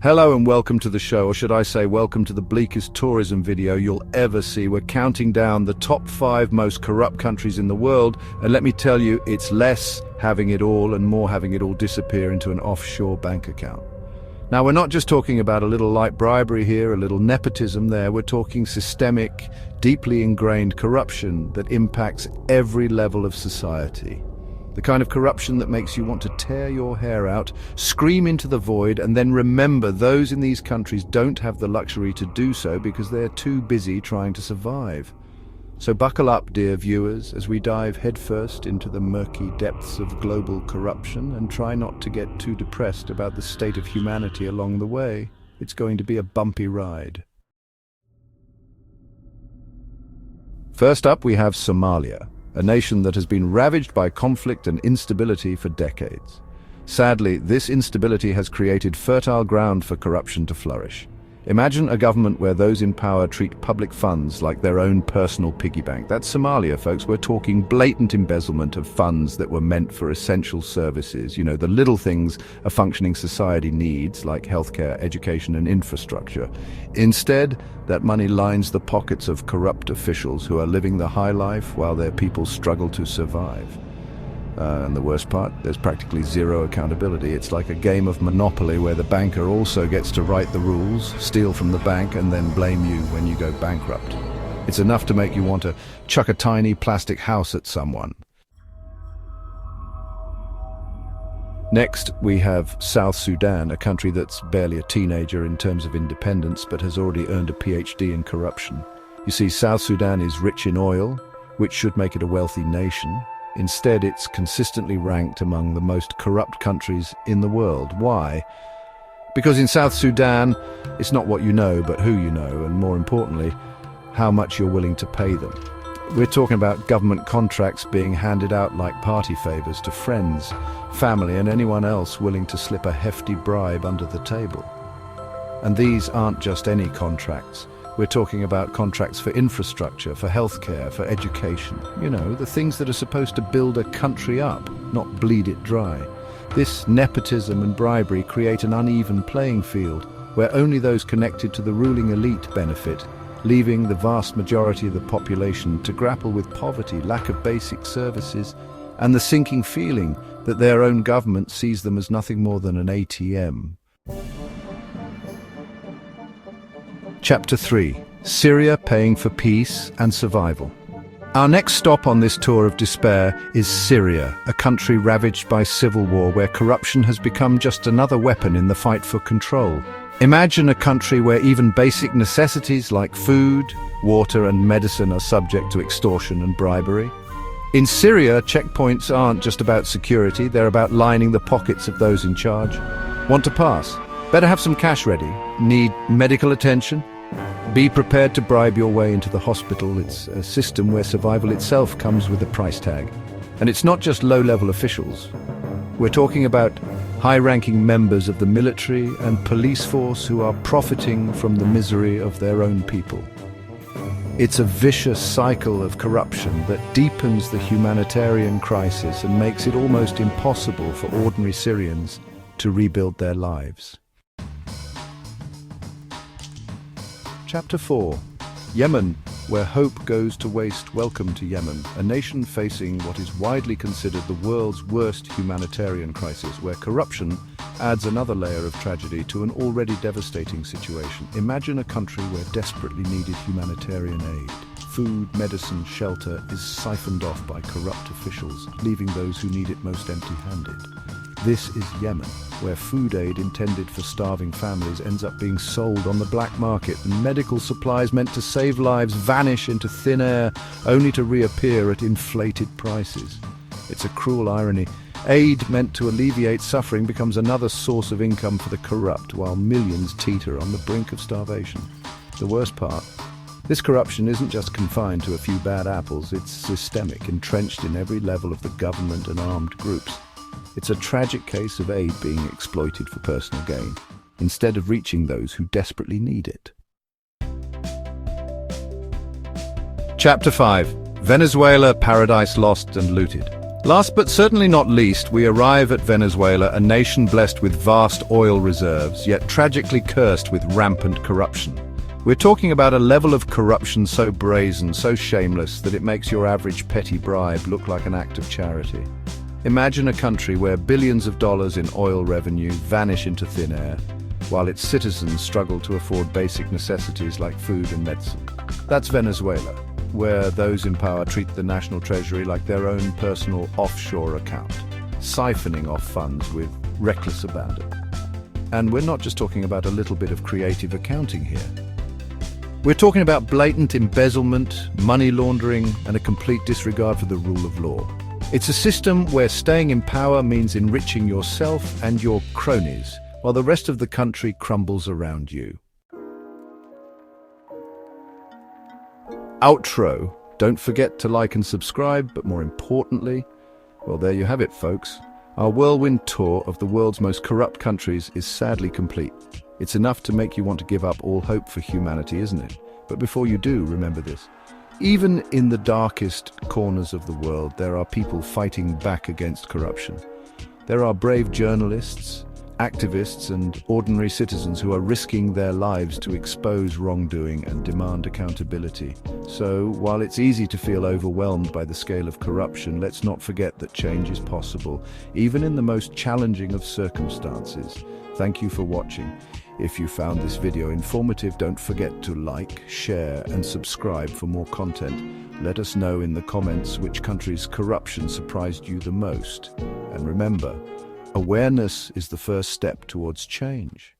Hello and welcome to the show, or should I say welcome to the bleakest tourism video you'll ever see. We're counting down the top 5 most corrupt countries in the world, and let me tell you, it's less having it all and more having it all disappear into an offshore bank account. Now, we're not just talking about a little light bribery here, a little nepotism there. We're talking systemic, deeply ingrained corruption that impacts every level of society. The kind of corruption that makes you want to tear your hair out, scream into the void, and then remember those in these countries don't have the luxury to do so because they're too busy trying to survive. So buckle up, dear viewers, as we dive headfirst into the murky depths of global corruption, and try not to get too depressed about the state of humanity along the way. It's going to be a bumpy ride. First up, we have Somalia, a nation that has been ravaged by conflict and instability for decades. Sadly, this instability has created fertile ground for corruption to flourish. Imagine a government where those in power treat public funds like their own personal piggy bank. That's Somalia, folks. We're talking blatant embezzlement of funds that were meant for essential services, the little things a functioning society needs, like healthcare, education, and infrastructure. Instead, that money lines the pockets of corrupt officials who are living the high life while their people struggle to survive. And the worst part, there's practically zero accountability. It's like a game of Monopoly where the banker also gets to write the rules, steal from the bank, and then blame you when you go bankrupt. It's enough to make you want to chuck a tiny plastic house at someone. Next, we have South Sudan, a country that's barely a teenager in terms of independence, but has already earned a PhD in corruption. You see, South Sudan is rich in oil, which should make it a wealthy nation. Instead, it's consistently ranked among the most corrupt countries in the world. Why? Because in South Sudan, it's not what you know, but who you know, and more importantly, how much you're willing to pay them. We're talking about government contracts being handed out like party favors to friends, family, and anyone else willing to slip a hefty bribe under the table. And these aren't just any contracts. We're talking about contracts for infrastructure, for healthcare, for education. The things that are supposed to build a country up, not bleed it dry. This nepotism and bribery create an uneven playing field where only those connected to the ruling elite benefit, leaving the vast majority of the population to grapple with poverty, lack of basic services, and the sinking feeling that their own government sees them as nothing more than an ATM. Chapter 3. Syria paying for peace and survival. Our next stop on this tour of despair is Syria, a country ravaged by civil war where corruption has become just another weapon in the fight for control. Imagine a country where even basic necessities like food, water, and medicine are subject to extortion and bribery. In Syria, checkpoints aren't just about security, they're about lining the pockets of those in charge. Want to pass? Better have some cash ready. Need medical attention? Be prepared to bribe your way into the hospital. It's a system where survival itself comes with a price tag. And it's not just low-level officials. We're talking about high-ranking members of the military and police force who are profiting from the misery of their own people. It's a vicious cycle of corruption that deepens the humanitarian crisis and makes it almost impossible for ordinary Syrians to rebuild their lives. Chapter 4. Yemen, where hope goes to waste. Welcome to Yemen, a nation facing what is widely considered the world's worst humanitarian crisis, where corruption adds another layer of tragedy to an already devastating situation. Imagine a country where desperately needed humanitarian aid, food, medicine, shelter, is siphoned off by corrupt officials, leaving those who need it most empty-handed. This is Yemen, where food aid intended for starving families ends up being sold on the black market, and medical supplies meant to save lives vanish into thin air, only to reappear at inflated prices. It's a cruel irony. Aid meant to alleviate suffering becomes another source of income for the corrupt, while millions teeter on the brink of starvation. The worst part, this corruption isn't just confined to a few bad apples, it's systemic, entrenched in every level of the government and armed groups. It's a tragic case of aid being exploited for personal gain, instead of reaching those who desperately need it. Chapter 5. Venezuela, paradise lost and looted. Last but certainly not least, we arrive at Venezuela, a nation blessed with vast oil reserves, yet tragically cursed with rampant corruption. We're talking about a level of corruption so brazen, so shameless, that it makes your average petty bribe look like an act of charity. Imagine a country where billions of dollars in oil revenue vanish into thin air, while its citizens struggle to afford basic necessities like food and medicine. That's Venezuela, where those in power treat the national treasury like their own personal offshore account, siphoning off funds with reckless abandon. And we're not just talking about a little bit of creative accounting here. We're talking about blatant embezzlement, money laundering, and a complete disregard for the rule of law. It's a system where staying in power means enriching yourself and your cronies, while the rest of the country crumbles around you. Outro. Don't forget to like and subscribe, but more importantly, well, there you have it, folks. Our whirlwind tour of the world's most corrupt countries is sadly complete. It's enough to make you want to give up all hope for humanity, isn't it? But before you do, remember this. Even in the darkest corners of the world, there are people fighting back against corruption. There are brave journalists, activists, and ordinary citizens who are risking their lives to expose wrongdoing and demand accountability. So, while it's easy to feel overwhelmed by the scale of corruption, let's not forget that change is possible, even in the most challenging of circumstances. Thank you for watching. If you found this video informative, don't forget to like, share, and subscribe for more content. Let us know in the comments which country's corruption surprised you the most. And remember, awareness is the first step towards change.